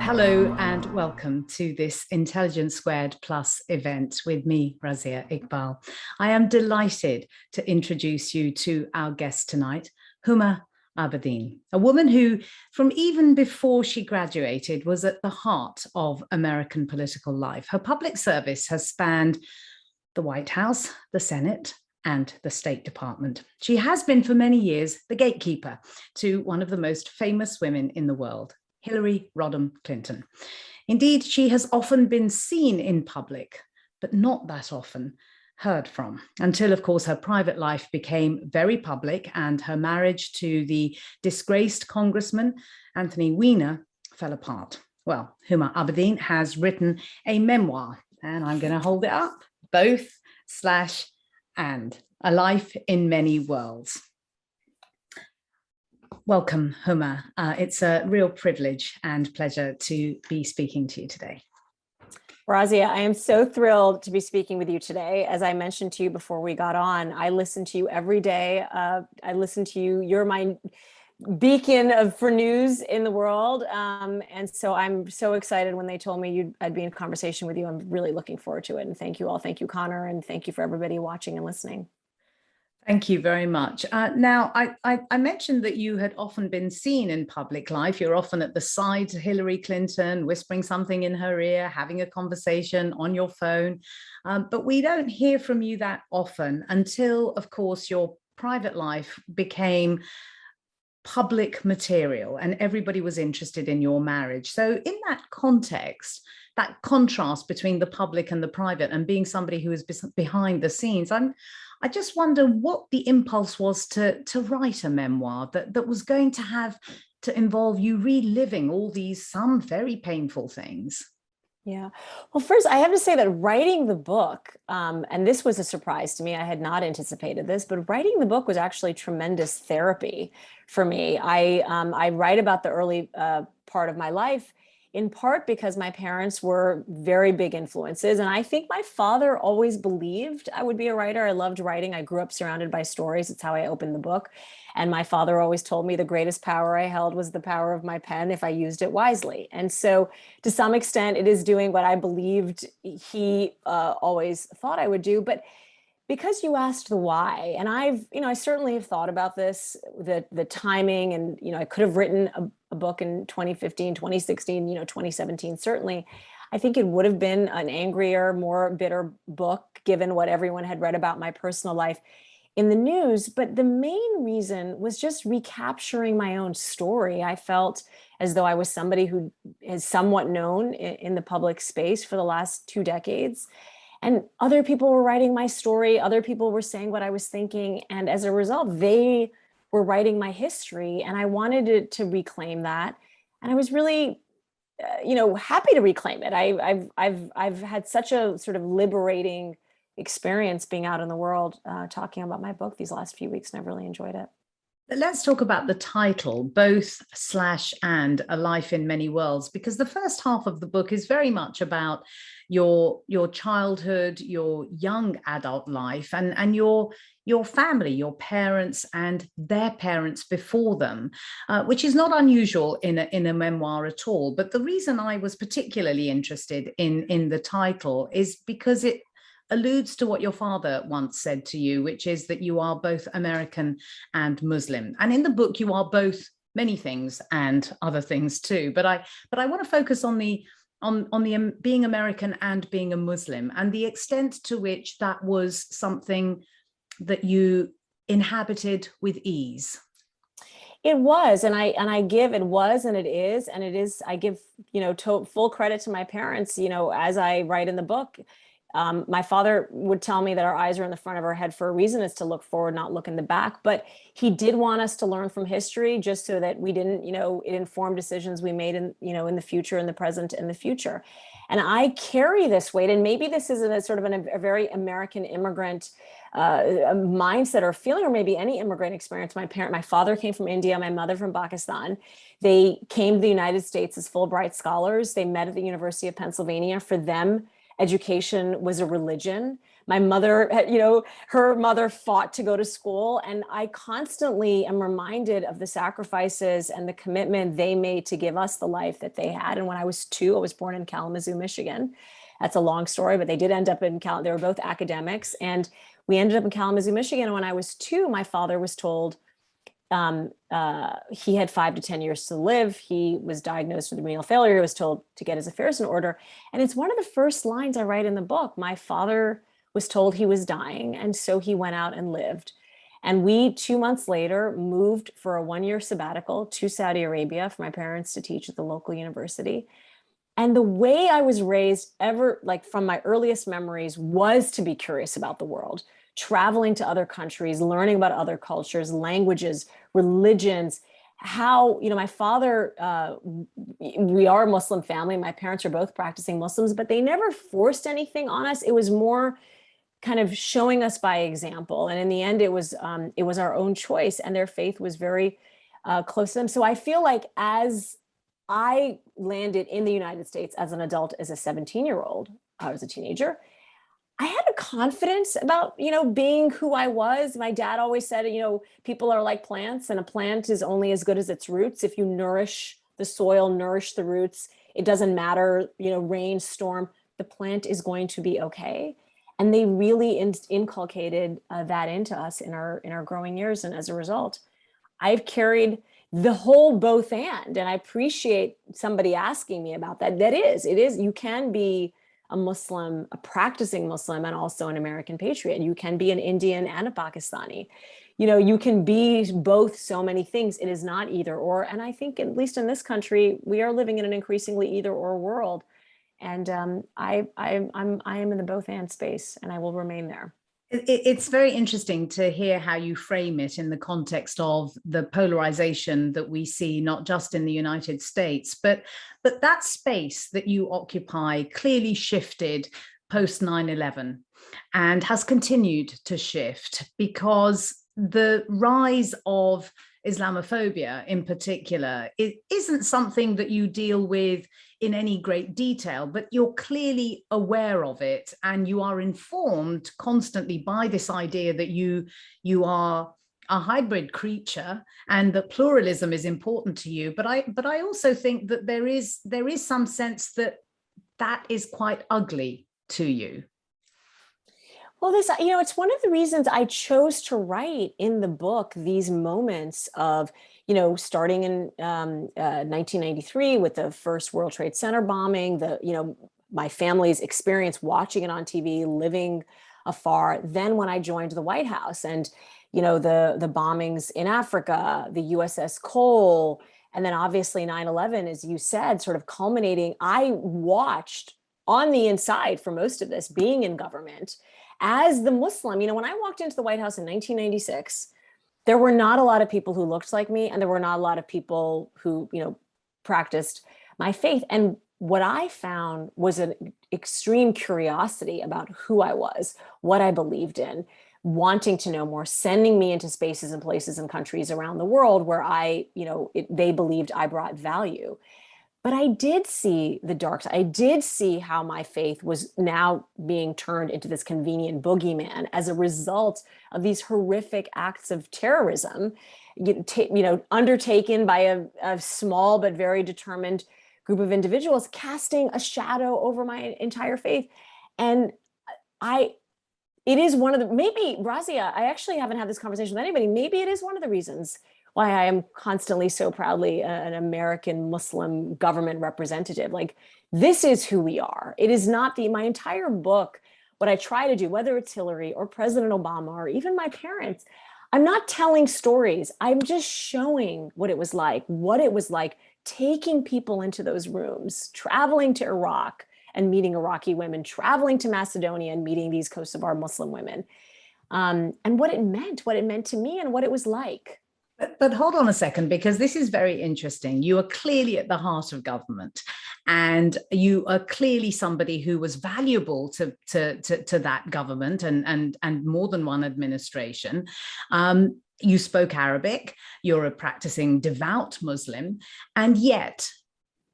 Hello and welcome to this Intelligence Squared Plus event with me, Razia Iqbal. I am delighted to introduce you to our guest tonight, Huma Abedin, a woman who, from even before she graduated, was at the heart of American political life. Her public service has spanned the White House, the Senate, and the State Department. She has been for many years the gatekeeper to one of the most famous women in the world, Hillary Rodham Clinton. Indeed, she has often been seen in public, but not that often heard from, until, of course, her private life became very public and her marriage to the disgraced congressman, Anthony Weiner, fell apart. Well, Huma Abedin has written a memoir, and I'm going to hold it up, both/and, A Life in Many Worlds. Welcome, Huma. It's a real privilege and pleasure to be speaking to you today. Razia, I am so thrilled to be speaking with you today. As I mentioned to you before we got on, I listen to you every day. I listen to you. You're my beacon for news in the world. And so I'm so excited when they told me I'd be in conversation with you. I'm really looking forward to it. And thank you all. Thank you, Connor. And thank you for everybody watching and listening. Thank you very much. Now, I mentioned that you had often been seen in public life. You're often at the side of Hillary Clinton, whispering something in her ear, having a conversation on your phone. But we don't hear from you that often until, of course, your private life became public material and everybody was interested in your marriage. So in that context, that contrast between the public and the private and being somebody who is behind the scenes, I just wonder what the impulse was to write a memoir that was going to have to involve you reliving all these, some very painful things. Yeah. Well, first, I have to say that writing the book, and this was a surprise to me, I had not anticipated this, but writing the book was actually tremendous therapy for me. I write about the early part of my life, in part because my parents were very big influences. And I think my father always believed I would be a writer. I loved writing. I grew up surrounded by stories. It's how I opened the book. And my father always told me the greatest power I held was the power of my pen if I used it wisely. And so to some extent, it is doing what I believed he always thought I would do. But because you asked the why, and I certainly have thought about this, the timing, and, I could have written a book in 2015, 2016, 2017, certainly. I think it would have been an angrier, more bitter book, given what everyone had read about my personal life in the news. But the main reason was just recapturing my own story. I felt as though I was somebody who is somewhat known in the public space for the last 2 decades. And other people were writing my story. Other people were saying what I was thinking. And as a result, they were writing my history. And I wanted to reclaim that. And I was really, happy to reclaim it. I've had such a sort of liberating experience being out in the world, talking about my book these last few weeks. And I've really enjoyed it. Let's talk about the title, both/and, A Life in Many Worlds, because the first half of the book is very much about your childhood, your young adult life, and your family, your parents and their parents before them, which is not unusual in a memoir at all. But the reason I was particularly interested in the title is because it alludes to what your father once said to you, which is that you are both American and Muslim. And in the book, you are both many things and other things too. But I want to focus on the being American and being a Muslim, and the extent to which that was something that you inhabited with ease. It was, and I give, it was, and it is, I give, full credit to my parents, as I write in the book. My father would tell me that our eyes are in the front of our head for a reason, is to look forward, not look in the back. But he did want us to learn from history, just so that we didn't, it informed decisions we made in the future, in the present, and the future. And I carry this weight, and maybe this is a very American immigrant mindset or feeling, or maybe any immigrant experience. My father came from India, my mother from Pakistan. They came to the United States as Fulbright scholars. They met at the University of Pennsylvania. For them, education was a religion. My mother, her mother fought to go to school. And I constantly am reminded of the sacrifices and the commitment they made to give us the life that they had. And when I was 2, I was born in Kalamazoo, Michigan. That's a long story, but they did end up in they were both academics. And we ended up in Kalamazoo, Michigan. And when I was 2, my father was told he had 5 to 10 years to live. He was diagnosed with renal failure. He was told to get his affairs in order. And it's one of the first lines I write in the book. My father was told he was dying, and so he went out and lived. And we, 2 months later, moved for a 1-year sabbatical to Saudi Arabia for my parents to teach at the local university. And the way I was raised from my earliest memories was to be curious about the world, traveling to other countries, learning about other cultures, languages, religions, how, my father, we are a Muslim family. My parents are both practicing Muslims, but they never forced anything on us. It was more kind of showing us by example. And in the end, it was our own choice, and their faith was very close to them. So I feel like as I landed in the United States as an adult, as a 17-year-old, I was a teenager, I had a confidence about, being who I was. My dad always said, people are like plants, and a plant is only as good as its roots. If you nourish the soil, nourish the roots, it doesn't matter, rain, storm, the plant is going to be okay. And they really inculcated that into us in our growing years. And as a result, I've carried the whole both and I appreciate somebody asking me about that. It is, you can be a Muslim, a practicing Muslim, and also an American patriot. You can be an Indian and a Pakistani. You can be both so many things. It is not either or. And I think, at least in this country, we are living in an increasingly either or world. And I am in the both and space, and I will remain there. It's very interesting to hear how you frame it in the context of the polarization that we see, not just in the United States, but that space that you occupy clearly shifted post 9/11 and has continued to shift, because the rise of Islamophobia in particular, it isn't something that you deal with in any great detail, but you're clearly aware of it, and you are informed constantly by this idea that you are a hybrid creature and that pluralism is important to you. But I also think that there is some sense that is quite ugly to you. Well, it's one of the reasons I chose to write in the book these moments of, starting in 1993 with the first World Trade Center bombing, my family's experience watching it on TV, living afar. Then when I joined the White House, and, the bombings in Africa, the USS Cole, and then obviously 9/11, as you said, sort of culminating. I watched on the inside for most of this, being in government as the Muslim. When I walked into the White House in 1996, there were not a lot of people who looked like me, and there were not a lot of people who, practiced my faith. And what I found was an extreme curiosity about who I was, what I believed in, wanting to know more, sending me into spaces and places and countries around the world where they believed I brought value. But I did see the dark side. I did see how my faith was now being turned into this convenient boogeyman as a result of these horrific acts of terrorism, undertaken by a small but very determined group of individuals, casting a shadow over my entire faith. And it is one of the, maybe, Razia, I actually haven't had this conversation with anybody. Maybe it is one of the reasons why I am constantly so proudly an American Muslim government representative. Like, this is who we are. It is not my entire book, what I try to do, whether it's Hillary or President Obama or even my parents, I'm not telling stories. I'm just showing what it was like taking people into those rooms, traveling to Iraq and meeting Iraqi women, traveling to Macedonia and meeting these Kosovar Muslim women, and what it meant to me and what it was like. But hold on a second, because this is very interesting. You are clearly at the heart of government, and you are clearly somebody who was valuable to that government and more than one administration. You spoke Arabic, you're a practicing devout Muslim, and yet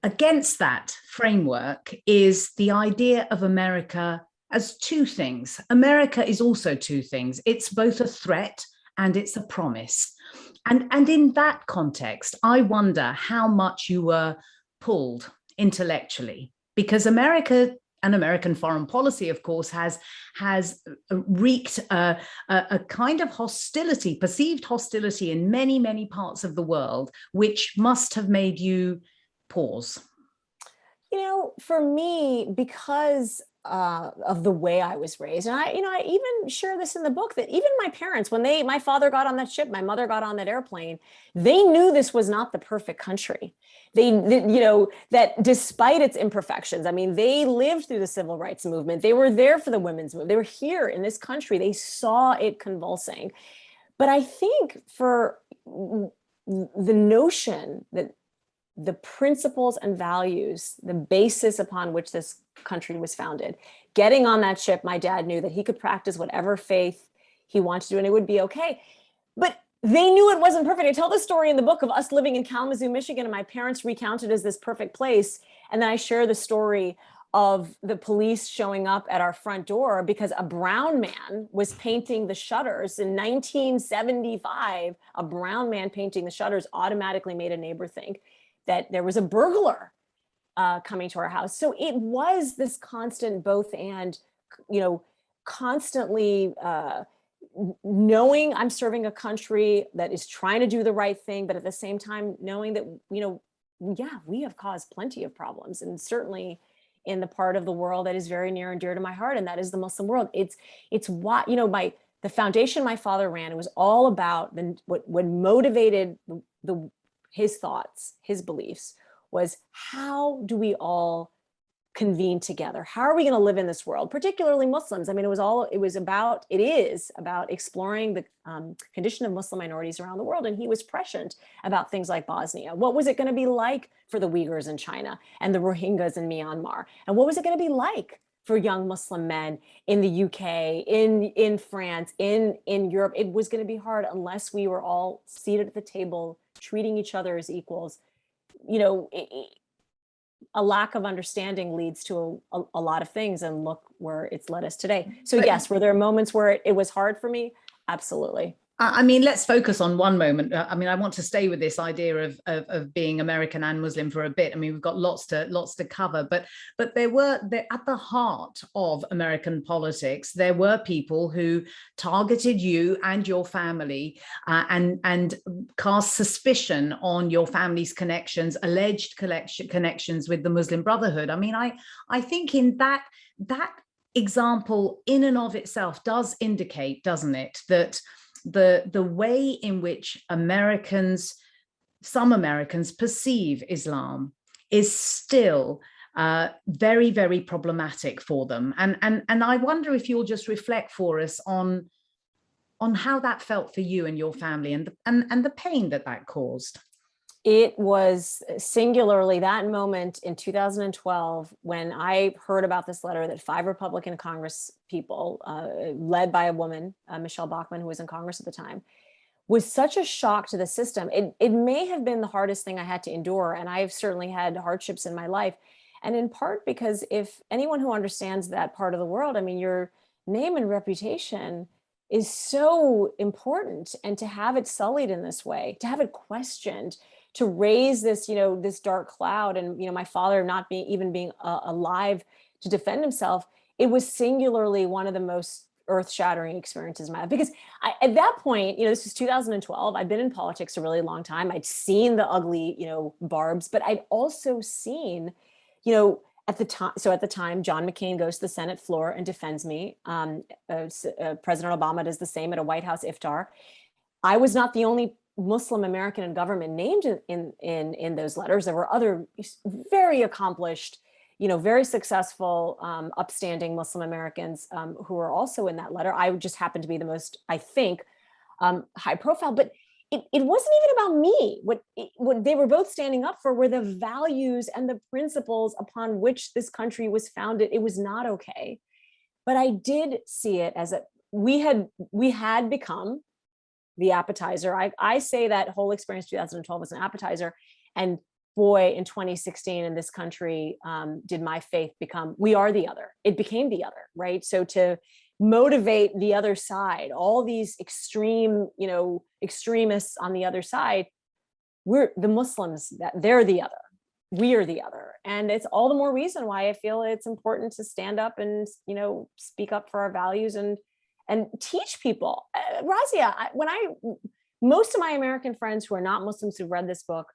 against that framework is the idea of America as two things. America is also two things. It's both a threat and it's a promise. And in that context, I wonder how much you were pulled intellectually, because America and American foreign policy, of course, has wreaked a kind of hostility, perceived hostility in many, many parts of the world, which must have made you pause. You know, for me, because of the way I was raised, and I even share this in the book, that even my parents, when my father got on that ship, my mother got on that airplane, they knew this was not the perfect country. That despite its imperfections, I mean, they lived through the civil rights movement. They were there for the women's movement. They were here in this country. They saw it convulsing. But I think for the notion that the principles and values, the basis upon which this country was founded. Getting on that ship, my dad knew that he could practice whatever faith he wanted to do and it would be okay. But they knew it wasn't perfect. I tell the story in the book of us living in Kalamazoo, Michigan, and my parents recount it as this perfect place. And then I share the story of the police showing up at our front door because a brown man was painting the shutters in 1975. A brown man painting the shutters automatically made a neighbor think that there was a burglar coming to our house. So it was this constant both and, constantly knowing I'm serving a country that is trying to do the right thing, but at the same time knowing that, we have caused plenty of problems, and certainly in the part of the world that is very near and dear to my heart, and that is the Muslim world. It's what, the foundation my father ran, it was all about what motivated his thoughts, his beliefs, was how do we all convene together? How are we going to live in this world, particularly Muslims? I mean, it is about exploring the condition of Muslim minorities around the world. And he was prescient about things like Bosnia. What was it going to be like for the Uyghurs in China and the Rohingyas in Myanmar? And what was it going to be like for young Muslim men in the UK, in France, in Europe? It was going to be hard unless we were all seated at the table, treating each other as equals. A lack of understanding leads to a lot of things, and look where it's led us today. So yes, were there moments where it was hard for me? Absolutely. I mean, let's focus on one moment. I mean, I want to stay with this idea of being American and Muslim for a bit. I mean, we've got lots to cover, but there at the heart of American politics, there were people who targeted you and your family and cast suspicion on your family's connections, alleged connections with the Muslim Brotherhood. I mean, I think in that example in and of itself does indicate, doesn't it, that the way in which some Americans perceive Islam is still very, very problematic for them. And I wonder if you'll just reflect for us on how that felt for you and your family, and the pain that caused. It was singularly that moment in 2012 when I heard about this letter that 5 Republican Congress people, led by a woman, Michelle Bachmann, who was in Congress at the time, was such a shock to the system. It may have been the hardest thing I had to endure, and I've certainly had hardships in my life. And in part because if anyone who understands that part of the world, I mean, your name and reputation is so important, and to have it sullied in this way, to have it questioned, to raise this, this dark cloud, and, my father not being alive to defend himself, it was singularly one of the most earth-shattering experiences in my life. Because at that point, this was 2012, I'd been in politics a really long time. I'd seen the ugly, barbs, but I'd also seen, at the time, John McCain goes to the Senate floor and defends me. President Obama does the same at a White House iftar. I was not the only Muslim American in government named in those letters. There were other very accomplished, very successful, upstanding Muslim Americans who were also in that letter. I just happened to be the most, I think, high profile, but it wasn't even about me. What they were both standing up for were the values and the principles upon which this country was founded. It was not okay. But I did see it as we had become the appetizer. I say that whole experience 2012 was an appetizer. And boy, in 2016 in this country, did my faith become, we are the other. It became the other, right? So to motivate the other side, all these extreme, extremists on the other side, we're the Muslims, that they're the other. We are the other. And it's all the more reason why I feel it's important to stand up and, speak up for our values and teach people. Razia, most of my American friends who are not Muslims who've read this book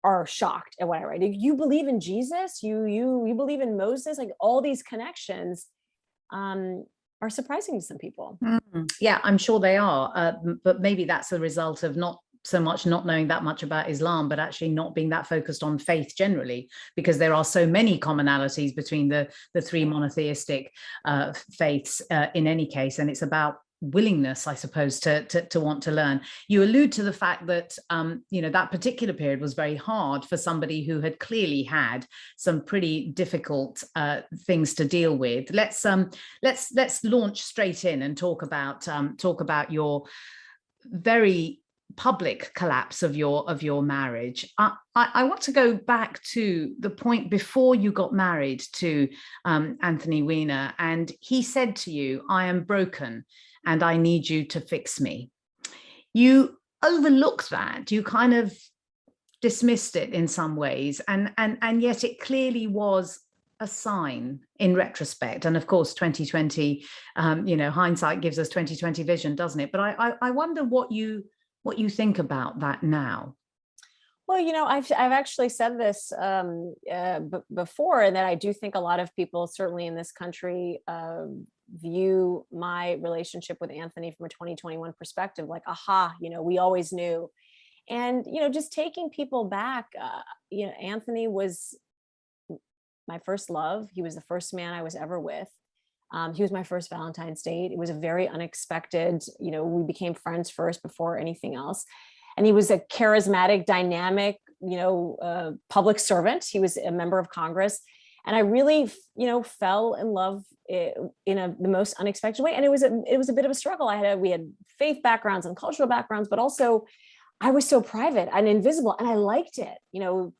are shocked at what I write. You believe in Jesus? You believe in Moses? Like, all these connections are surprising to some people. Yeah, I'm sure they are. But maybe that's a result of not so much not knowing that much about Islam, but actually not being that focused on faith generally, because there are so many commonalities between the three monotheistic faiths in any case. And it's about willingness, I suppose, to want to learn. You allude to the fact that that particular period was very hard for somebody who had clearly had some pretty difficult things to deal with. Let's launch straight in and talk about your very public collapse of your marriage. I want to go back to the point before you got married to Anthony Weiner, and he said to you, "I am broken and I need you to fix me." You overlooked that. You kind of dismissed it in some ways, and yet it clearly was a sign in retrospect. And of course, 2020, hindsight gives us 2020 vision, doesn't it? But I wonder what you think about that now. Well, I've actually said this before, and that I do think a lot of people, certainly in this country, view my relationship with Anthony from a 2021 perspective, like, aha, we always knew. And, just taking people back, Anthony was my first love. He was the first man I was ever with. He was my first Valentine's date. It was a very unexpected, we became friends first before anything else. And he was a charismatic, dynamic, public servant. He was a member of Congress. And I really, fell in love in the most unexpected way. And it was a bit of a struggle. We had faith backgrounds and cultural backgrounds, but also I was so private and invisible, and I liked it.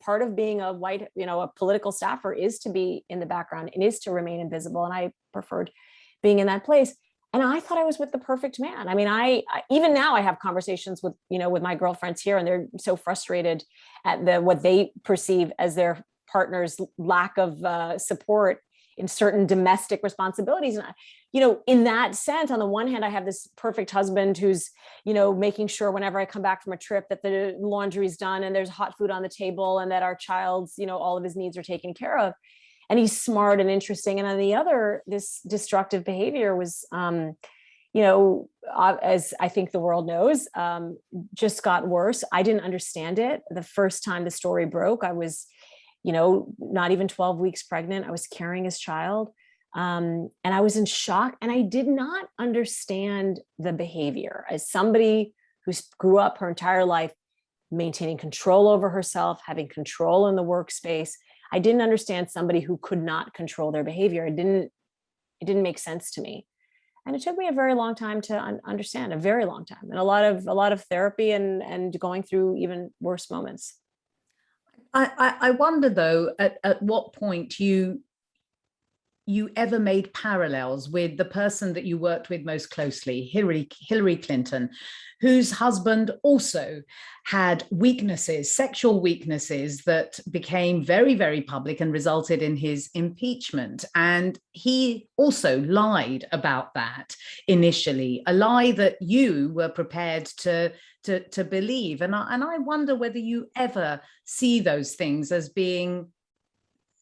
Part of being a white, a political staffer is to be in the background and is to remain invisible. And I preferred being in that place. And I thought I was with the perfect man. I mean, I even now I have conversations with, with my girlfriends here, and they're so frustrated at what they perceive as their partner's lack of support in certain domestic responsibilities. And in that sense, on the one hand, I have this perfect husband who's, making sure whenever I come back from a trip that the laundry's done and there's hot food on the table and that our child's, all of his needs are taken care of. And he's smart and interesting. And on the other, this destructive behavior was, as I think the world knows, just got worse. I didn't understand it. The first time the story broke, I was, not even 12 weeks pregnant. I was carrying his child. And I was in shock, and I did not understand the behavior. As somebody who grew up her entire life maintaining control over herself, having control in the workspace, I didn't understand somebody who could not control their behavior. It didn't make sense to me. And it took me a very long time to understand, a very long time, and a lot of therapy and going through even worse moments. I wonder though, at what point you ever made parallels with the person that you worked with most closely, Hillary Clinton, whose husband also had weaknesses, sexual weaknesses that became very, very public and resulted in his impeachment. And he also lied about that initially, a lie that you were prepared to believe. And I wonder whether you ever see those things as being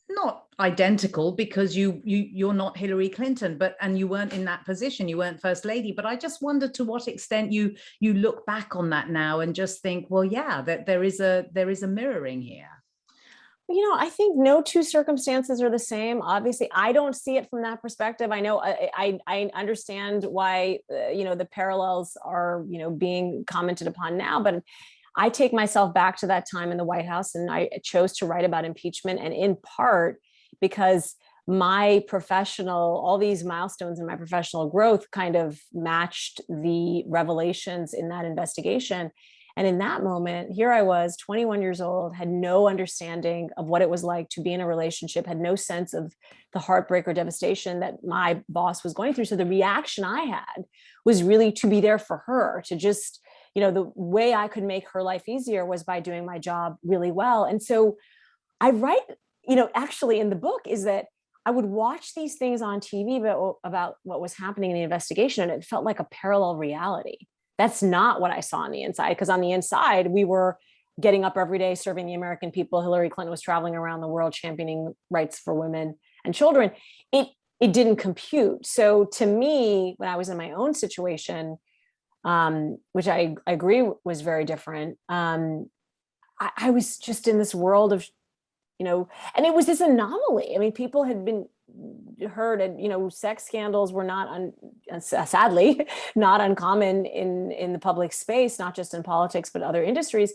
not identical, because you're not Hillary Clinton, and you weren't in that position, you weren't first lady. But I just wonder to what extent you look back on that now and just think, well, yeah, that there is a mirroring here. I think no two circumstances are the same. Obviously, I don't see it from that perspective. I know I understand why the parallels are being commented upon now, but I take myself back to that time in the White House, and I chose to write about impeachment, and in part because all these milestones in my professional growth kind of matched the revelations in that investigation. And in that moment, here I was, 21 years old, had no understanding of what it was like to be in a relationship, had no sense of the heartbreak or devastation that my boss was going through. So the reaction I had was really to be there for her, to just, the way I could make her life easier was by doing my job really well. And so I write, actually in the book, is that I would watch these things on TV about what was happening in the investigation, and it felt like a parallel reality. That's not what I saw on the inside, because on the inside, we were getting up every day, serving the American people. Hillary Clinton was traveling around the world championing rights for women and children. It didn't compute. So to me, when I was in my own situation, which I agree was very different, I was just in this world of, and it was this anomaly. I mean, people had been heard, and sex scandals were sadly not uncommon in the public space, not just in politics but other industries.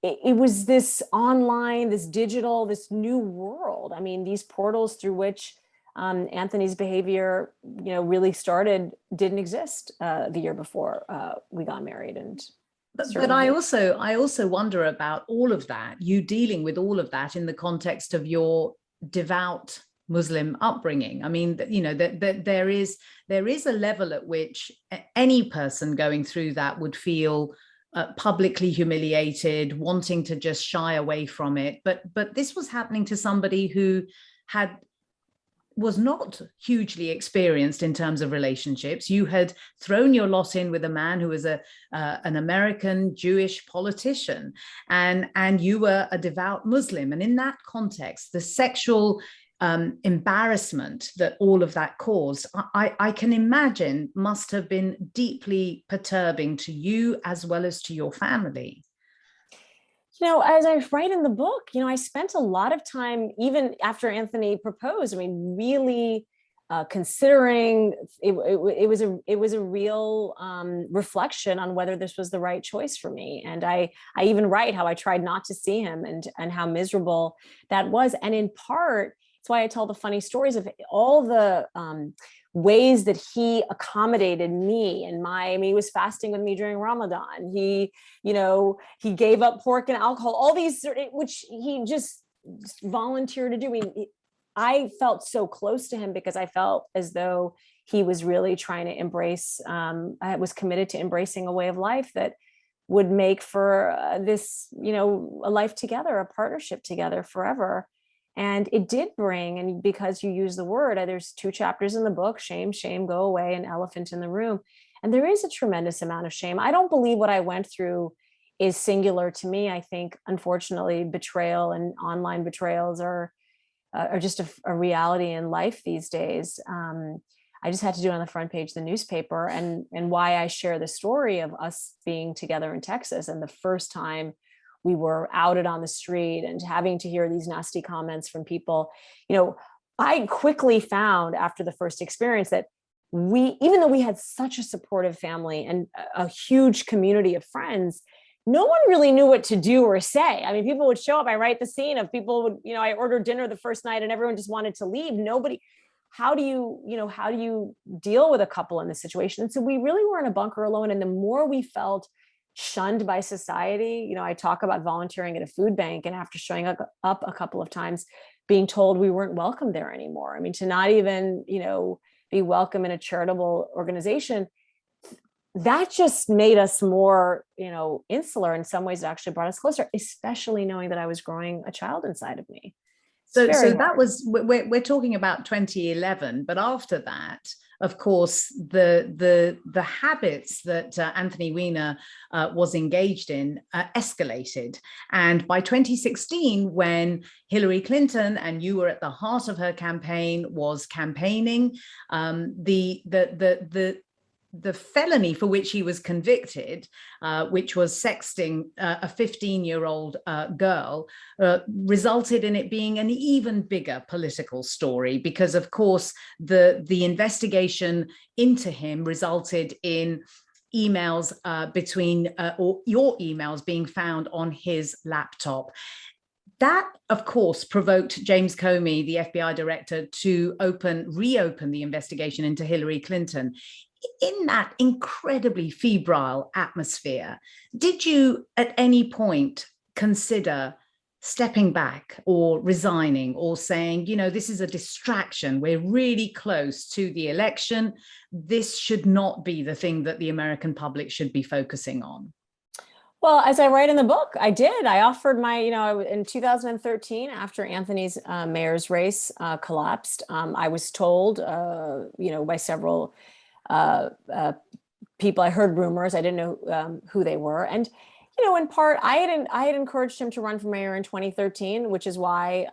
It was this online, this digital, this new world. I mean, these portals through which Anthony's behavior, really started, didn't exist the year before we got married. And but I also wonder about all of that, you dealing with all of that in the context of your devout Muslim upbringing. I mean, that there is a level at which any person going through that would feel publicly humiliated, wanting to just shy away from it. But this was happening to somebody who was not hugely experienced in terms of relationships. You had thrown your lot in with a man who was an American Jewish politician, and you were a devout Muslim. And in that context, the sexual embarrassment that all of that caused, I can imagine must have been deeply perturbing to you as well as to your family. As I write in the book, I spent a lot of time, even after Anthony proposed, really considering it was a real reflection on whether this was the right choice for me. And I even write how I tried not to see him and how miserable that was. And in part, it's why I tell the funny stories of all the ways that he accommodated me and he was fasting with me during Ramadan. He gave up pork and alcohol, all these, which he just volunteered to do. I felt so close to him because I felt as though he was really trying to embrace, I was committed to embracing a way of life that would make for this, a life together, a partnership together forever. And it did bring, and because you use the word, there's 2 chapters in the book, shame, go away, an elephant in the room. And there is a tremendous amount of shame. I don't believe what I went through is singular to me. I think, unfortunately, betrayal and online betrayals are just a reality in life these days. I just had to do it on the front page of the newspaper, and why I share the story of us being together in Texas and the first time we were outed on the street and having to hear these nasty comments from people. I quickly found after the first experience that even though we had such a supportive family and a huge community of friends, no one really knew what to do or say. I mean, people would show up. I write the scene of people would, I ordered dinner the first night and everyone just wanted to leave. Nobody, how do you deal with a couple in this situation? And so we really were in a bunker alone. And the more we felt shunned by society, I talk about volunteering at a food bank, and after showing up a couple of times, being told we weren't welcome there anymore. I mean, to not even, be welcome in a charitable organization, that just made us more, insular. In some ways, it actually brought us closer, especially knowing that I was growing a child inside of me. So that was, we're talking about 2011, but after that, of course, the habits that Anthony Weiner was engaged in escalated. And by 2016, when Hillary Clinton, and you were at the heart of her campaign, was campaigning, the felony for which he was convicted, which was sexting a 15-year-old girl, resulted in it being an even bigger political story, because, of course, the investigation into him resulted in emails or your emails being found on his laptop. That, of course, provoked James Comey, the FBI director, to reopen the investigation into Hillary Clinton. in that incredibly febrile atmosphere, did you at any point consider stepping back or resigning or saying, this is a distraction. We're really close to the election. This should not be the thing that the American public should be focusing on? Well, as I write in the book, I did. I offered in 2013, after Anthony's mayor's race collapsed, I was told, by several people. I heard rumors. I didn't know who they were. And, in part, I had encouraged him to run for mayor in 2013, which is why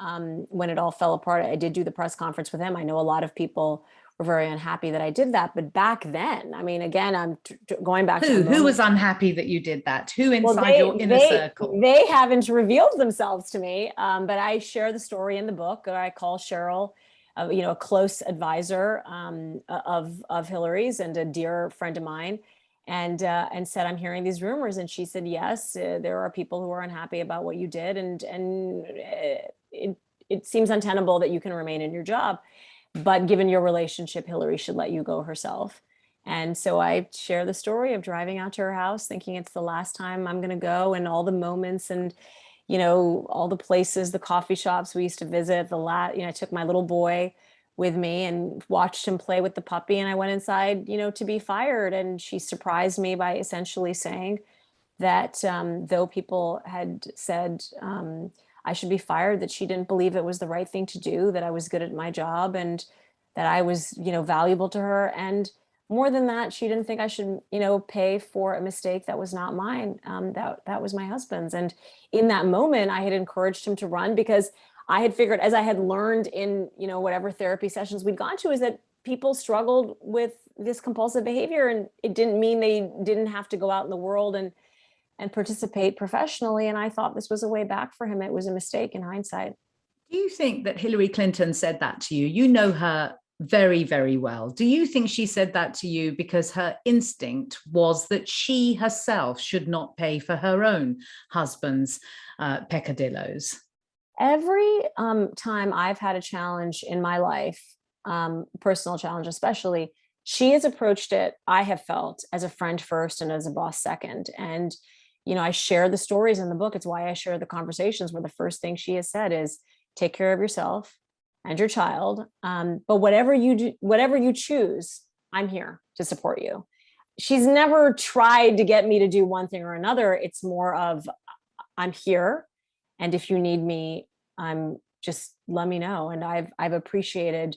when it all fell apart, I did do the press conference with him. I know a lot of people were very unhappy that I did that. But back then, again, I'm going back to who was unhappy that you did that? Who inside your inner circle? They haven't revealed themselves to me, but I share the story in the book. I call Cheryl, a close advisor of Hillary's and a dear friend of mine, and said, I'm hearing these rumors. And she said, yes, there are people who are unhappy about what you did, and it seems untenable that you can remain in your job. But given your relationship, Hillary should let you go herself. And so I share the story of driving out to her house, thinking it's the last time I'm going to go, and all the moments and, all the places, the coffee shops we used to visit. I took my little boy with me and watched him play with the puppy. And I went inside, to be fired. And she surprised me by essentially saying that though people had said I should be fired, that she didn't believe it was the right thing to do, that I was good at my job and that I was, valuable to her. And more than that, she didn't think I should, pay for a mistake that was not mine. That was my husband's. And in that moment, I had encouraged him to run because I had figured, as I had learned in, whatever therapy sessions we'd gone to, is that people struggled with this compulsive behavior, and it didn't mean they didn't have to go out in the world and participate professionally. And I thought this was a way back for him. It was a mistake in hindsight. Do you think that Hillary Clinton said that to you? You know her very, very well. Do you think she said that to you because her instinct was that she herself should not pay for her own husband's peccadillos? Every time I've had a challenge in my life, personal challenge especially, she has approached it, I have felt, as a friend first and as a boss second. And I share the stories in the book. It's why I share the conversations where the first thing she has said is, take care of yourself and your child. But whatever you do, whatever you choose, I'm here to support you. She's never tried to get me to do one thing or another. It's more of, I'm here. And if you need me, just let me know. And I've appreciated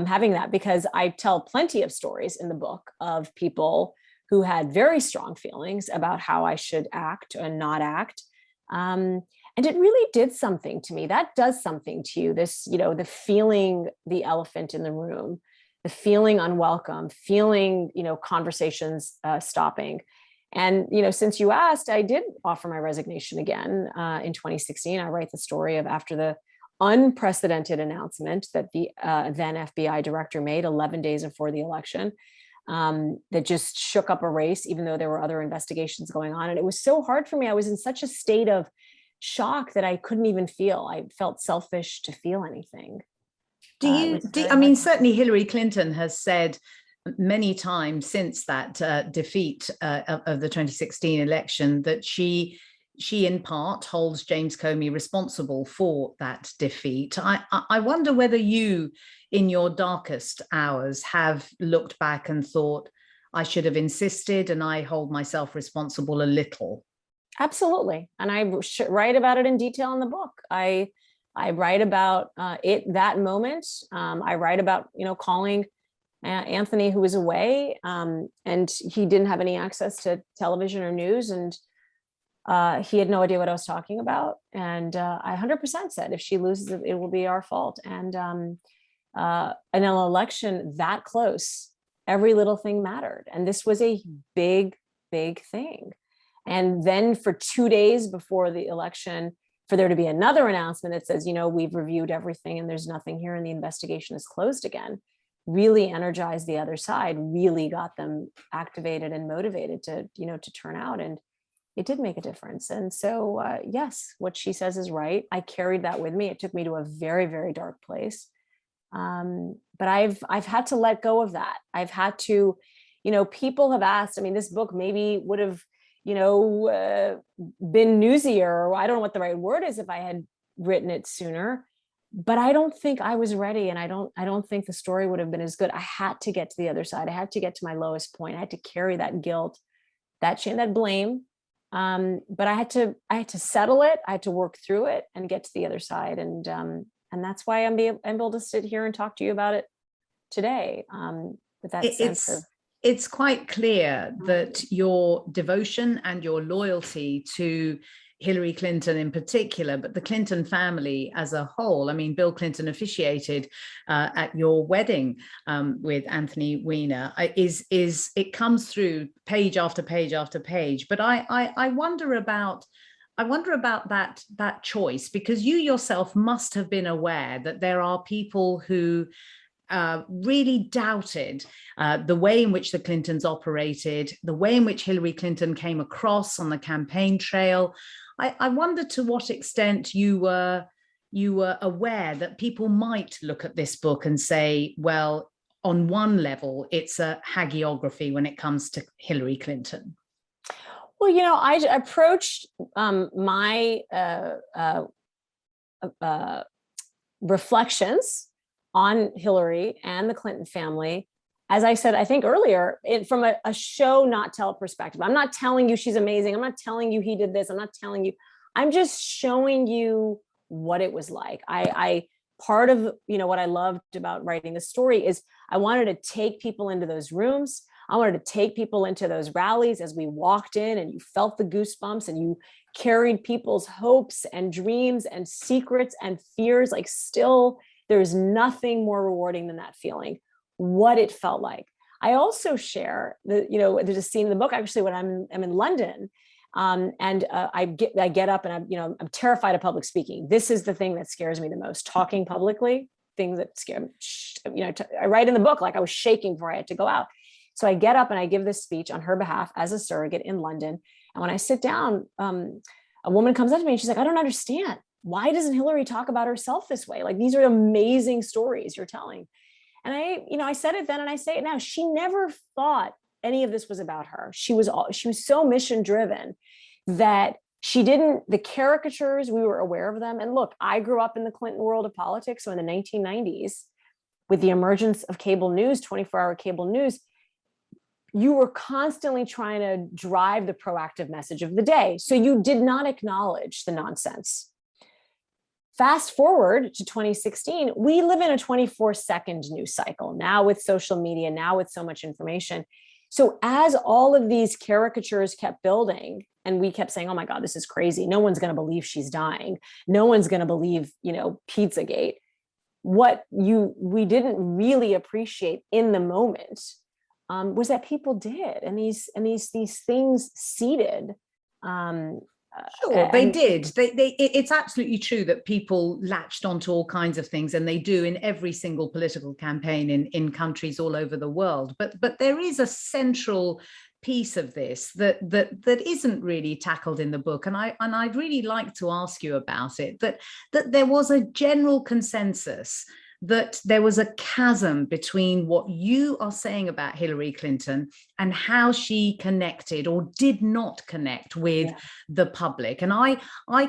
having that, because I tell plenty of stories in the book of people who had very strong feelings about how I should act and not act. And it really did something to me. That does something to you. This, the feeling the elephant in the room, the feeling unwelcome, feeling, conversations stopping. And, since you asked, I did offer my resignation again in 2016. I write the story of after the unprecedented announcement that the then FBI director made 11 days before the election, that just shook up a race, even though there were other investigations going on. And it was so hard for me. I was in such a state of shock that I couldn't even feel. I felt selfish to feel anything. Certainly Hillary Clinton has said many times since that defeat of the 2016 election that she in part holds James Comey responsible for that defeat. I wonder whether you, in your darkest hours, have looked back and thought, I should have insisted and I hold myself responsible a little. Absolutely. And I write about it in detail in the book. I write about that moment. I write about, calling Anthony, who was away, and he didn't have any access to television or news. And he had no idea what I was talking about. And I 100% said, if she loses, it will be our fault. And in an election that close, every little thing mattered. And this was a big, big thing. And then for 2 days before the election, for there to be another announcement that says, we've reviewed everything and there's nothing here and the investigation is closed again, really energized the other side, really got them activated and motivated to turn out. And it did make a difference. And so, yes, what she says is right. I carried that with me. It took me to a very, very dark place. But I've had to let go of that. I've had to, people have asked, I mean, this book maybe would have, been newsier, or I don't know what the right word is if I had written it sooner, but I don't think I was ready. And I don't think the story would have been as good. I had to get to the other side. I had to get to my lowest point. I had to carry that guilt, that shame, that blame. But I had to settle it. I had to work through it and get to the other side. And that's why I'm able to sit here and talk to you about it today. With that sense of, it's quite clear that your devotion and your loyalty to Hillary Clinton in particular, but the Clinton family as a whole. I mean, Bill Clinton officiated at your wedding with Anthony Weiner. It comes through page after page after page. But I wonder about that choice, because you yourself must have been aware that there are people who really doubted the way in which the Clintons operated, the way in which Hillary Clinton came across on the campaign trail. I wonder to what extent you were aware that people might look at this book and say, well, on one level, it's a hagiography when it comes to Hillary Clinton. Well, I approached my reflections on Hillary and the Clinton family, as I said, I think earlier, from a show not tell perspective. I'm not telling you she's amazing. I'm not telling you he did this. I'm not telling you. I'm just showing you what it was like. I part of what I loved about writing the story is I wanted to take people into those rooms. I wanted to take people into those rallies as we walked in, and you felt the goosebumps, and you carried people's hopes and dreams and secrets and fears. Like, still, there's nothing more rewarding than that feeling, what it felt like. I also share there's a scene in the book, actually, when I'm in London, and I get up, and I'm terrified of public speaking. This is the thing that scares me the most, talking publicly, things that scare me. I write in the book, like I was shaking before I had to go out. So I get up and I give this speech on her behalf as a surrogate in London. And when I sit down, a woman comes up to me and she's like, I don't understand. Why doesn't Hillary talk about herself this way? Like, these are amazing stories you're telling. And I said it then and I say it now. She never thought any of this was about her. She was so mission driven that the caricatures, we were aware of them. And look, I grew up in the Clinton world of politics. So in the 1990s, with the emergence of cable news, 24-hour cable news, you were constantly trying to drive the proactive message of the day. So you did not acknowledge the nonsense. Fast forward to 2016, we live in a 24-second news cycle now, with social media, now with so much information. So as all of these caricatures kept building, and we kept saying, oh my God, this is crazy. No one's going to believe she's dying. No one's going to believe, Pizzagate. What we didn't really appreciate in the moment was that people did, and these things seeded. Sure, they did. It's absolutely true that people latched onto all kinds of things, and they do in every single political campaign in countries all over the world. But there is a central piece of this that isn't really tackled in the book, and I'd really like to ask you about it. That there was a general consensus that there was a chasm between what you are saying about Hillary Clinton and how she connected or did not connect with the public. And I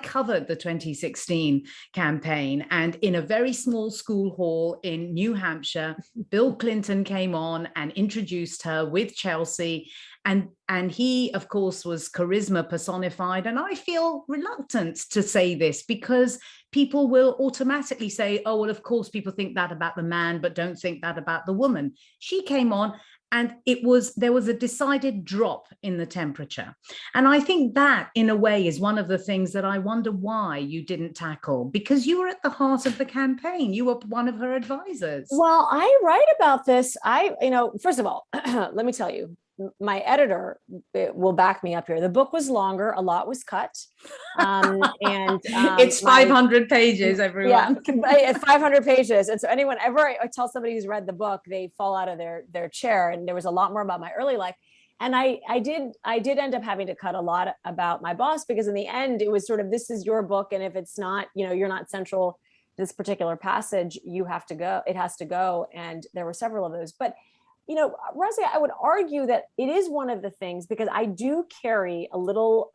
covered the 2016 campaign, and in a very small school hall in New Hampshire, Bill Clinton came on and introduced her with Chelsea. And he, of course, was charisma personified. And I feel reluctant to say this because people will automatically say, oh, well, of course, people think that about the man, but don't think that about the woman. She came on, and there was a decided drop in the temperature. And I think that, in a way, is one of the things that I wonder why you didn't tackle, because you were at the heart of the campaign. You were one of her advisors. Well, I write about this. First of all, let me tell you, my editor will back me up here. The book was longer. A lot was cut. It's 500 pages, everyone. Yeah, 500 pages. And so whenever I tell somebody who's read the book, they fall out of their chair. And there was a lot more about my early life. And I did end up having to cut a lot about my boss, because in the end, it was sort of, this is your book. And if it's not, you're not central to this particular passage, it has to go. And there were several of those. But Razia, I would argue that it is one of the things, because I do carry a little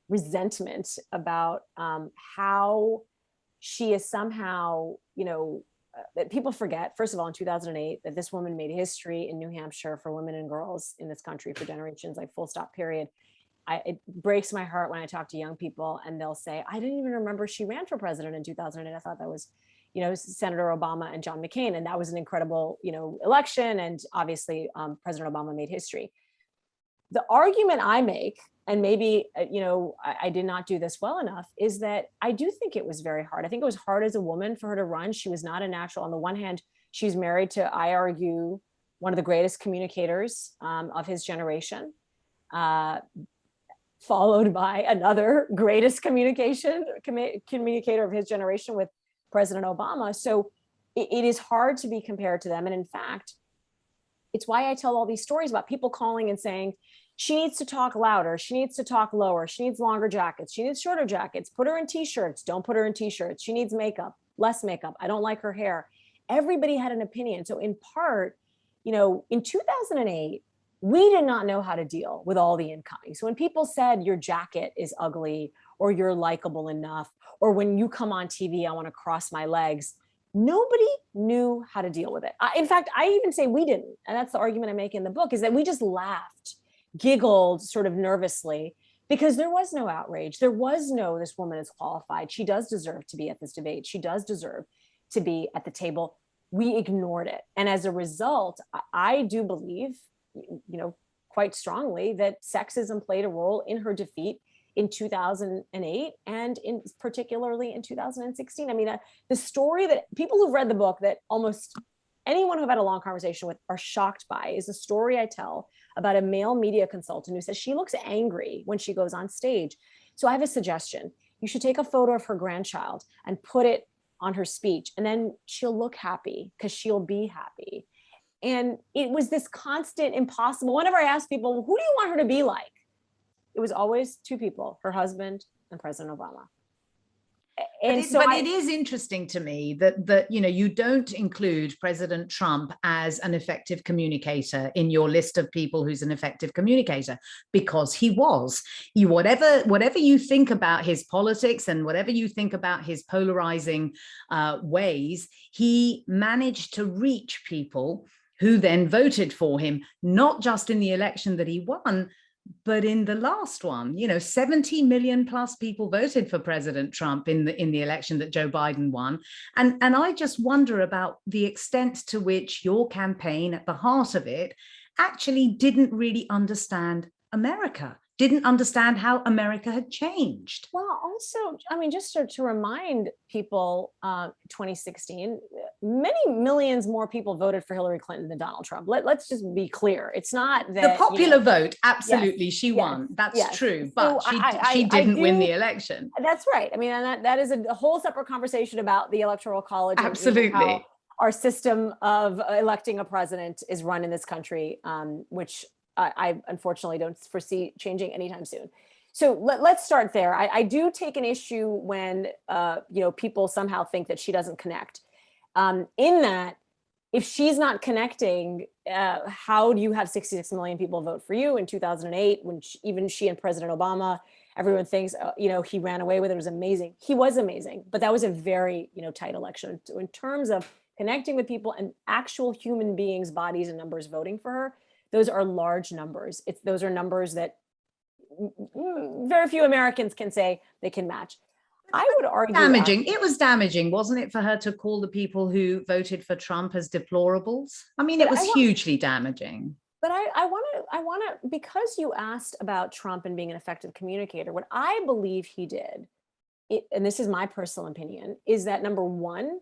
resentment about how she is somehow, that people forget, first of all, in 2008, that this woman made history in New Hampshire for women and girls in this country for generations, like full stop, period. It breaks my heart when I talk to young people and they'll say, I didn't even remember she ran for president in 2008. I thought that was, Senator Obama and John McCain. And that was an incredible, election. And obviously President Obama made history. The argument I make, and maybe, I did not do this well enough, is that I do think it was very hard. I think it was hard as a woman for her to run. She was not a natural. On the one hand, she's married to, I argue, one of the greatest communicators of his generation, followed by another greatest communicator of his generation with President Obama. So it is hard to be compared to them. And in fact, it's why I tell all these stories about people calling and saying, she needs to talk louder, she needs to talk lower, she needs longer jackets, she needs shorter jackets, put her in t-shirts, don't put her in t-shirts, she needs makeup, less makeup, I don't like her hair. Everybody had an opinion. So in part, in 2008, we did not know how to deal with all the incoming. So when people said your jacket is ugly, or you're likable enough, or when you come on TV, I want to cross my legs, nobody knew how to deal with it. In fact, I even say we didn't. And that's the argument I make in the book, is that we just laughed, giggled sort of nervously, because there was no outrage. There was no, this woman is qualified. She does deserve to be at this debate. She does deserve to be at the table. We ignored it. And as a result, I do believe, quite strongly, that sexism played a role in her defeat in 2008 and particularly in 2016. I mean, the story that people who've read the book, that almost anyone who've had a long conversation with are shocked by, is a story I tell about a male media consultant who says she looks angry when she goes on stage. So I have a suggestion. You should take a photo of her grandchild and put it on her speech, and then she'll look happy because she'll be happy. And it was this constant, impossible. Whenever I asked people, who do you want her to be like? It was always two people, her husband and President Obama. But it is interesting to me that you don't include President Trump as an effective communicator in your list of people who's an effective communicator, because he was. Whatever you think about his politics and whatever you think about his polarizing ways, he managed to reach people who then voted for him, not just in the election that he won, but in the last one. 70 million plus people voted for President Trump in the election that Joe Biden won. And I just wonder about the extent to which your campaign, at the heart of it, actually didn't really understand America, didn't understand how America had changed. Well, also, I mean, just to remind people, 2016, many millions more people voted for Hillary Clinton than Donald Trump. Let's just be clear. It's not that the popular vote, absolutely, yes, she won. That's true, but so she didn't win the election. That's right. I mean, and that is a whole separate conversation about the Electoral College. Absolutely. And how our system of electing a president is run in this country, which I unfortunately don't foresee changing anytime soon. So let's start there. I do take an issue when people somehow think that she doesn't connect. In that, if she's not connecting, how do you have 66 million people vote for you in 2008 when even she and President Obama, everyone thinks he ran away with it, was amazing. He was amazing, but that was a very tight election. So in terms of connecting with people and actual human beings, bodies and numbers voting for her, those are large numbers. Those are numbers that very few Americans can say they can match. I would argue damaging. It was damaging, wasn't it, for her to call the people who voted for Trump as deplorables? I mean, it was hugely damaging. But I want to, because you asked about Trump and being an effective communicator, what I believe he did, and this is my personal opinion, is that number one,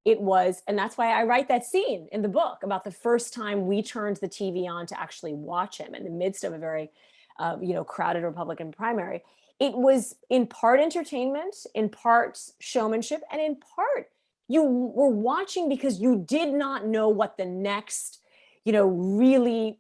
it was, and that's why I write that scene in the book about the first time we turned the TV on to actually watch him in the midst of a very, crowded Republican primary. It was in part entertainment, in part showmanship, and in part you were watching because you did not know what the next, really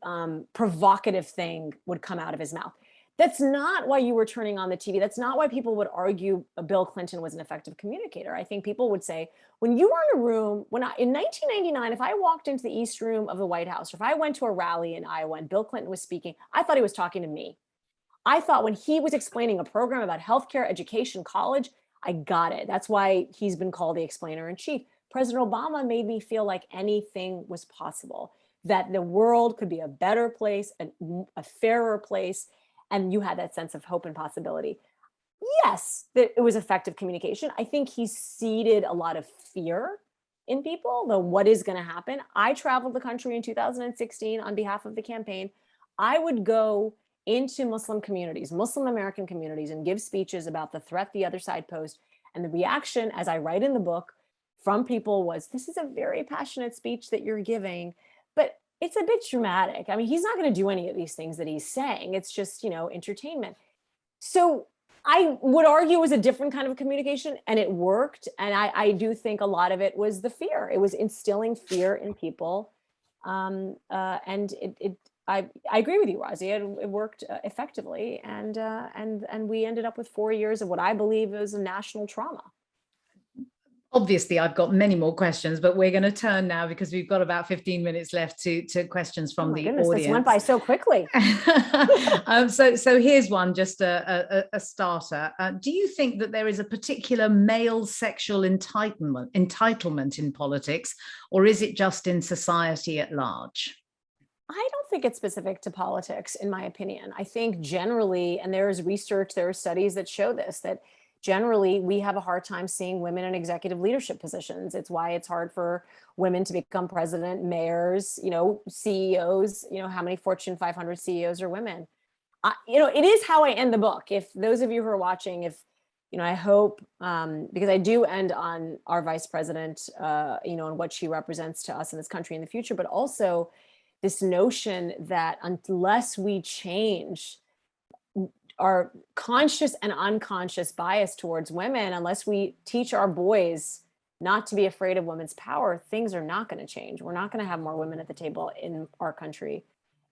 provocative thing would come out of his mouth. That's not why you were turning on the TV. That's not why people would argue Bill Clinton was an effective communicator. I think people would say, when you were in a room, in 1999, if I walked into the East Room of the White House, or if I went to a rally in Iowa and Bill Clinton was speaking, I thought he was talking to me. I thought when he was explaining a program about healthcare, education, college, I got it. That's why he's been called the explainer in chief. President Obama made me feel like anything was possible, that the world could be a better place, a fairer place, and you had that sense of hope and possibility. Yes, it was effective communication. I think he seeded a lot of fear in people, though what is going to happen. I traveled the country in 2016 on behalf of the campaign. I would go into Muslim communities, Muslim American communities, and give speeches about the threat the other side posed. And the reaction, as I write in the book, from people was, this is a very passionate speech that you're giving, but it's a bit dramatic. I mean, he's not going to do any of these things that he's saying. It's just, entertainment. So I would argue it was a different kind of communication, and it worked. And I do think a lot of it was the fear. It was instilling fear in people. And I agree with you, Razi. It worked effectively, and we ended up with 4 years of what I believe is a national trauma. Obviously, I've got many more questions, but we're going to turn now, because we've got about 15 minutes left, to questions from the audience. This went by so quickly. So here's one, just a starter. Do you think that there is a particular male sexual entitlement in politics, or is it just in society at large? I don't think it's specific to politics, in my opinion. I think generally, and there is research, there are studies that show this, that generally we have a hard time seeing women in executive leadership positions. It's why it's hard for women to become president, mayors, CEOs. How many Fortune 500 CEOs are women? It is how I end the book. If those of you who are watching, I hope, because I do end on our vice president, and what she represents to us in this country in the future, but also this notion that unless we change our conscious and unconscious bias towards women, unless we teach our boys not to be afraid of women's power, things are not going to change. We're not going to have more women at the table in our country.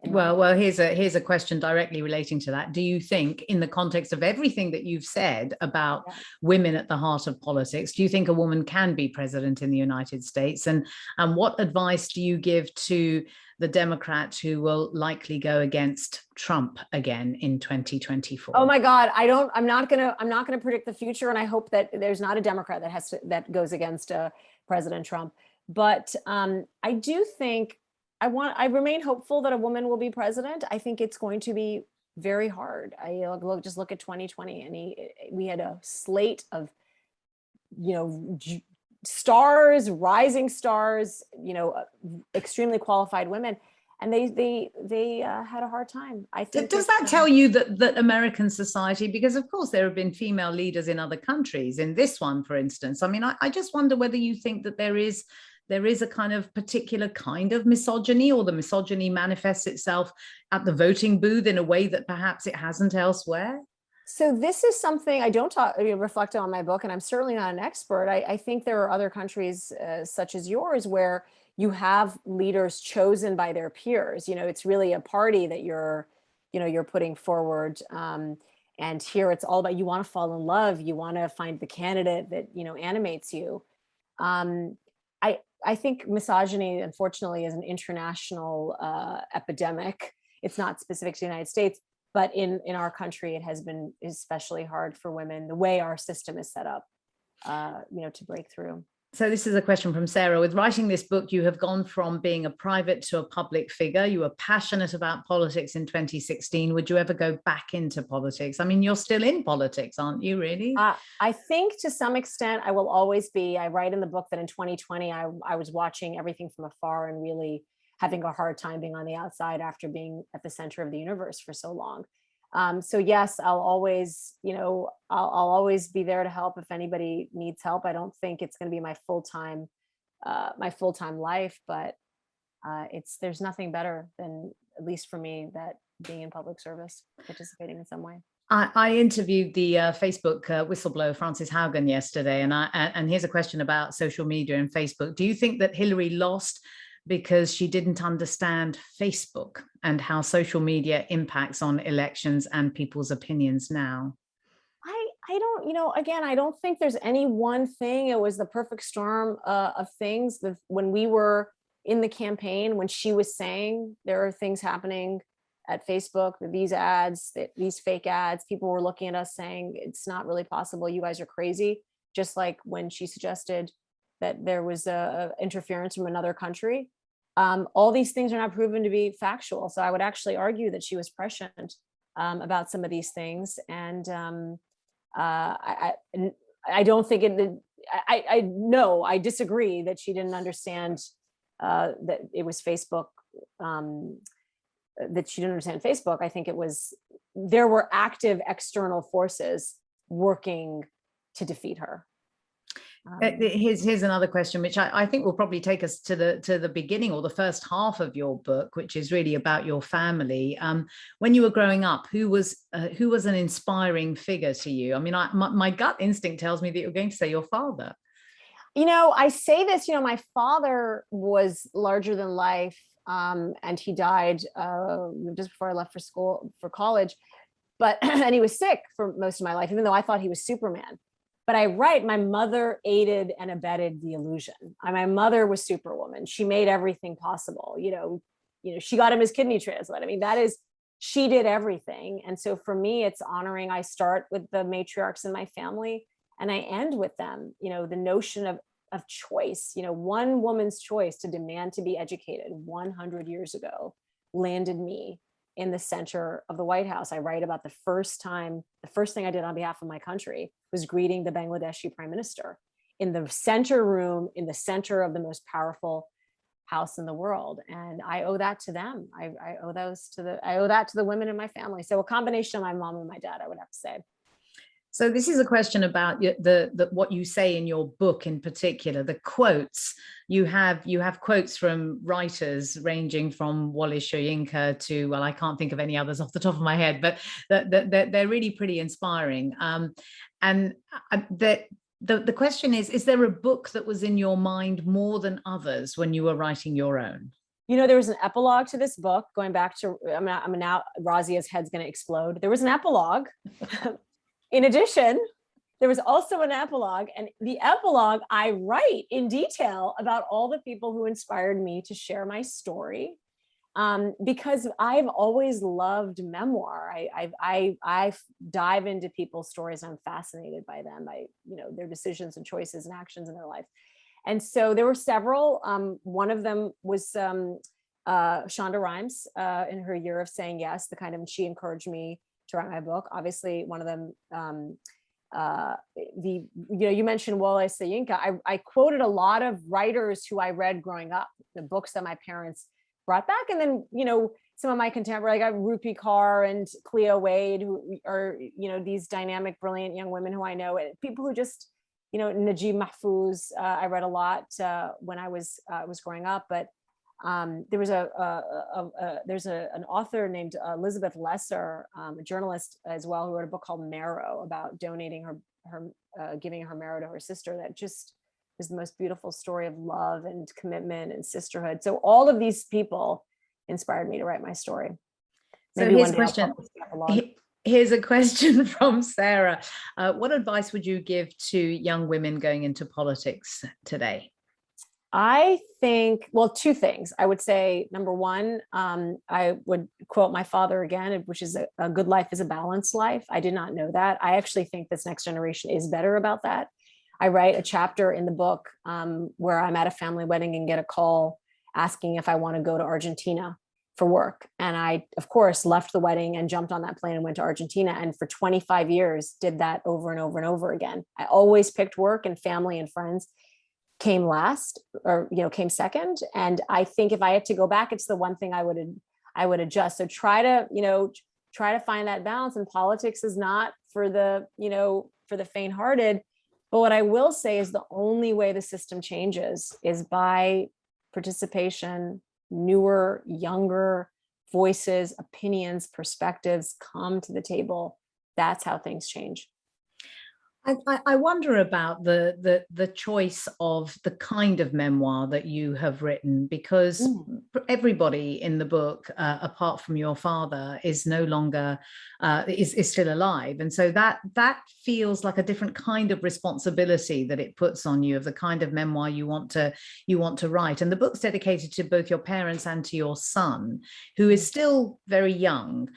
Well, here's a question directly relating to that. Do you think, in the context of everything that you've said about women at the heart of politics, do you think a woman can be president in the United States? And what advice do you give to the Democrat who will likely go against Trump again in 2024? Oh my God, I'm not gonna predict the future, and I hope that there's not a Democrat that goes against President Trump. But I do think I remain hopeful that a woman will be president. I think it's going to be very hard. Just look at 2020, and we had a slate of, stars, rising stars, extremely qualified women, and they had a hard time. I think. Does that tell you that American society, because of course there have been female leaders in other countries, in this one, for instance, I mean, I just wonder whether you think that there is a kind of particular kind of misogyny, or the misogyny manifests itself at the voting booth in a way that perhaps it hasn't elsewhere? So this is something I don't reflect on in my book, and I'm certainly not an expert. I think there are other countries such as yours where you have leaders chosen by their peers. It's really a party that you're putting forward. And here it's all about, you want to fall in love. You want to find the candidate that, animates you. I think misogyny, unfortunately, is an international epidemic. It's not specific to the United States, but in our country, it has been especially hard for women, the way our system is set up, to break through. So this is a question from Sarah. With writing this book, you have gone from being a private to a public figure. You were passionate about politics in 2016. Would you ever go back into politics? I mean, you're still in politics, aren't you, really? I think to some extent I will always be. I write in the book that in 2020, I was watching everything from afar and really having a hard time being on the outside after being at the center of the universe for so long. So yes, I'll always be there to help if anybody needs help. I don't think it's going to be my full-time life, but there's nothing better than, at least for me, that being in public service, participating in some way. I interviewed the Facebook whistleblower Frances Haugen yesterday, and here's a question about social media and Facebook. Do you think that Hillary lost because she didn't understand Facebook and how social media impacts on elections and people's opinions now? I don't, again, I don't think there's any one thing. It was the perfect storm of things. When we were in the campaign, when she was saying there are things happening at Facebook, these ads, these fake ads, people were looking at us saying, it's not really possible. You guys are crazy. Just like when she suggested that there was a interference from another country. All these things are not proven to be factual. So I would actually argue that she was prescient about some of these things. And I don't think I disagree that she didn't understand that it was Facebook, that she didn't understand Facebook. I think there were active external forces working to defeat her. Here's another question, which I think will probably take us to the beginning, or the first half of your book, which is really about your family. When you were growing up, who was an inspiring figure to you? I mean, my gut instinct tells me that you're going to say your father. I say this, my father was larger than life, and he died just before I left for college, and he was sick for most of my life, even though I thought he was Superman. But my mother aided and abetted the illusion. My mother was Superwoman. She made everything possible. She got him his kidney transplant. I mean, she did everything. And so for me, it's honoring. I start with the matriarchs in my family and I end with them. The notion of choice, one woman's choice to demand to be educated 100 years ago landed me in the center of the White House. I write about the first thing I did on behalf of my country was greeting the Bangladeshi prime minister in the center room, in the center of the most powerful house in the world. And I owe that to them. I owe that to the women in my family. So a combination of my mom and my dad, I would have to say. So this is a question about what you say in your book in particular, the quotes. You have quotes from writers ranging from Wole Soyinka to, well, I can't think of any others off the top of my head, but they're really pretty inspiring. And the question is there a book that was in your mind more than others when you were writing your own? There was an epilogue to this book, going back to, I'm now, Razia's head's going to explode. There was an epilogue. In addition, there was also an epilogue, and the epilogue, I write in detail about all the people who inspired me to share my story, because I've always loved memoir. I dive into people's stories. I'm fascinated by them, by their decisions and choices and actions in their life. And so there were several. One of them was Shonda Rhimes in her year of saying yes. She encouraged me to write my book. Obviously, one of them, you mentioned Wole Soyinka. I quoted a lot of writers who I read growing up, the books that my parents brought back, and then some of my contemporary, like Rupi Kaur and Cleo Wade, who are these dynamic, brilliant young women who I know, and people who just Najib Mahfouz. I read a lot when I was growing up, but there was an author named Elizabeth Lesser, a journalist as well, who wrote a book called Marrow about donating giving her marrow to her sister. That just is the most beautiful story of love and commitment and sisterhood. So all of these people inspired me to write my story. So here's a question from Sarah. What advice would you give to young women going into politics today? I think, well, two things. I would say, number one, I would quote my father again, which is a good life is a balanced life. I did not know that. I actually think this next generation is better about that. I write a chapter in the book where I'm at a family wedding and get a call asking if I want to go to Argentina for work. And I, of course, left the wedding and jumped on that plane and went to Argentina. And for 25 years, did that over and over and over again. I always picked work, and family and friends came last, or came second. And I think if I had to go back, it's the one thing I would adjust. So try to find that balance. And politics is not for the faint-hearted. But what I will say is the only way the system changes is by participation. Newer, younger voices, opinions, perspectives come to the table. That's how things change. I wonder about the choice of the kind of memoir that you have written, because everybody in the book, apart from your father, is no longer is still alive, and so that feels like a different kind of responsibility that it puts on you, of the kind of memoir you want to write. And the book's dedicated to both your parents and to your son, who is still very young.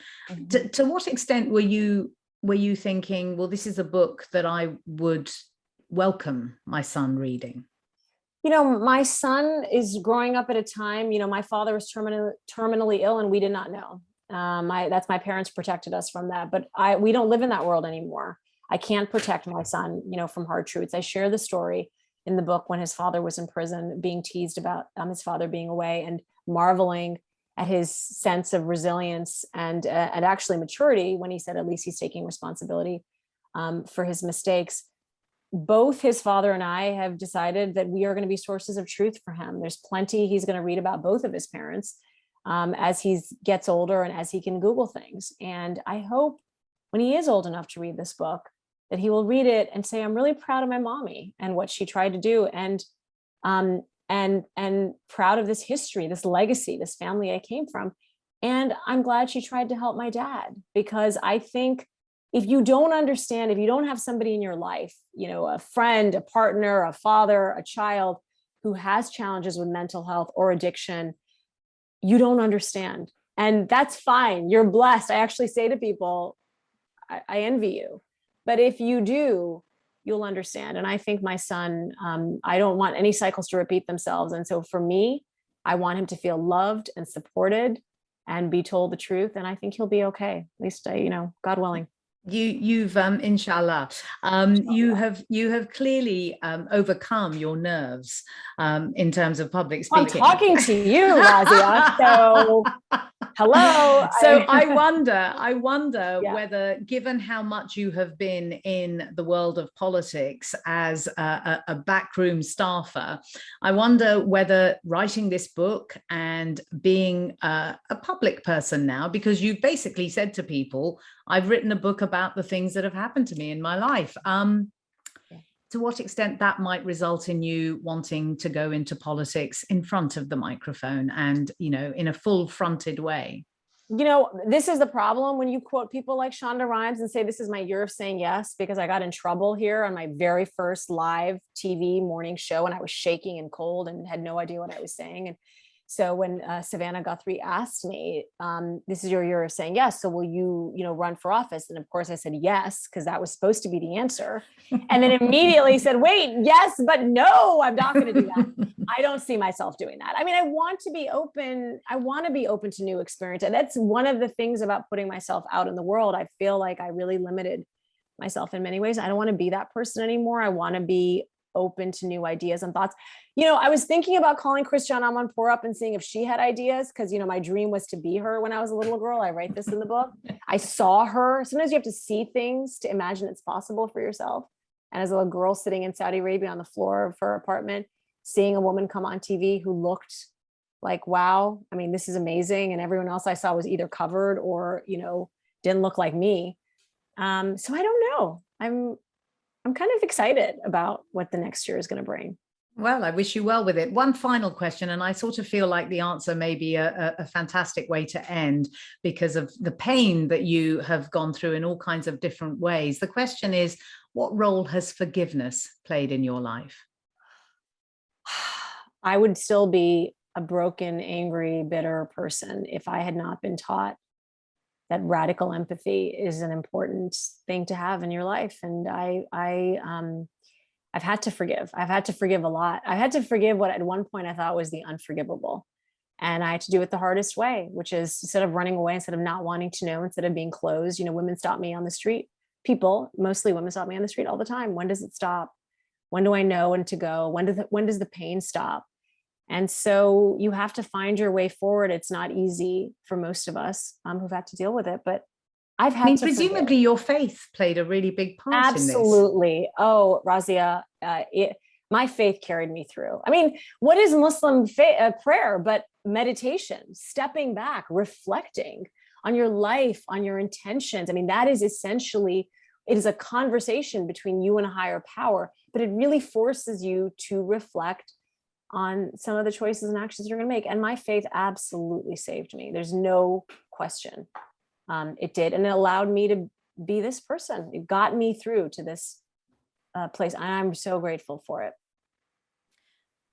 To what extent were you thinking, well, this is a book that I would welcome my son reading? My son is growing up at a time, my father was terminally ill and we did not know. That's my parents protected us from that, but we don't live in that world anymore. I can't protect my son, from hard truths. I share the story in the book when his father was in prison, being teased about his father being away, and marveling at his sense of resilience and actually maturity when he said at least he's taking responsibility for his mistakes. Both his father and I have decided that we are going to be sources of truth for him. There's plenty he's going to read about both of his parents as he gets older and as he can Google things. And I hope when he is old enough to read this book that he will read it and say, I'm really proud of my mommy and what she tried to do. And proud of this history, this legacy, this family I came from. And I'm glad she tried to help my dad, because I think if you don't understand, if you don't have somebody in your life, a friend, a partner, a father, a child who has challenges with mental health or addiction, you don't understand. And that's fine. You're blessed. I actually say to people, I envy you. But if you do, you'll understand. And I think my son, I don't want any cycles to repeat themselves. And so for me, I want him to feel loved and supported and be told the truth. And I think he'll be okay. At least, God willing. You've inshallah, you have clearly overcome your nerves in terms of public speaking. I'm talking to you, Razia. So hello. So I wonder whether, given how much you have been in the world of politics as a backroom staffer, I wonder whether writing this book and being a public person now, because you've basically said to people, I've written a book about the things that have happened to me in my life. To what extent that might result in you wanting to go into politics in front of the microphone and, in a full fronted way? This is the problem when you quote people like Shonda Rhimes and say, this is my year of saying yes, because I got in trouble here on my very first live TV morning show and I was shaking and cold and had no idea what I was saying. And so when Savannah Guthrie asked me, this is your year of saying yes, so will you, run for office? And of course I said yes, because that was supposed to be the answer. And then immediately said, wait, yes, but no, I'm not going to do that. I don't see myself doing that. I mean, I want to be open. I want to be open to new experience. And that's one of the things about putting myself out in the world. I feel like I really limited myself in many ways. I don't want to be that person anymore. I want to be open to new ideas and thoughts. I was thinking about calling Christiane Amanpour up and seeing if she had ideas, because, my dream was to be her when I was a little girl. I write this in the book. I saw her. Sometimes you have to see things to imagine it's possible for yourself. And as a little girl sitting in Saudi Arabia on the floor of her apartment, seeing a woman come on TV who looked like, wow, I mean, this is amazing. And everyone else I saw was either covered or, didn't look like me. So I don't know. I'm kind of excited about what the next year is going to bring. Well, I wish you well with it. One final question, and I sort of feel like the answer may be a fantastic way to end because of the pain that you have gone through in all kinds of different ways. The question is, what role has forgiveness played in your life? I would still be a broken, angry, bitter person if I had not been taught that radical empathy is an important thing to have in your life. And I've had to forgive. I've had to forgive a lot. I've had to forgive what at one point I thought was the unforgivable. And I had to do it the hardest way, which is instead of running away, instead of not wanting to know, instead of being closed, women stop me on the street. People, mostly women, stop me on the street all the time. When does it stop? When do I know when to go? When does the pain stop? And so you have to find your way forward. It's not easy for most of us who've had to deal with it, but I've had to presumably forgive. Your faith played a really big part Absolutely. in this. Oh, Razia, my faith carried me through. I mean, what is Muslim prayer but meditation, stepping back, reflecting on your life, on your intentions? I mean, that is essentially it is a conversation between you and a higher power, but it really forces you to reflect on some of the choices and actions you're going to make. And my faith absolutely saved me. There's no question. It did. And it allowed me to be this person. It got me through to this place. And I'm so grateful for it.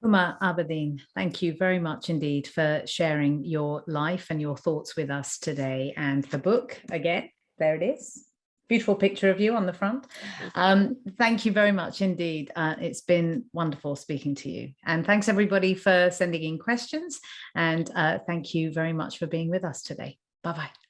Huma Abedin, thank you very much indeed for sharing your life and your thoughts with us today. And the book, again, there it is. Beautiful picture of you on the front. Thank you very much indeed. It's been wonderful speaking to you. And thanks everybody for sending in questions. And thank you very much for being with us today. Bye-bye.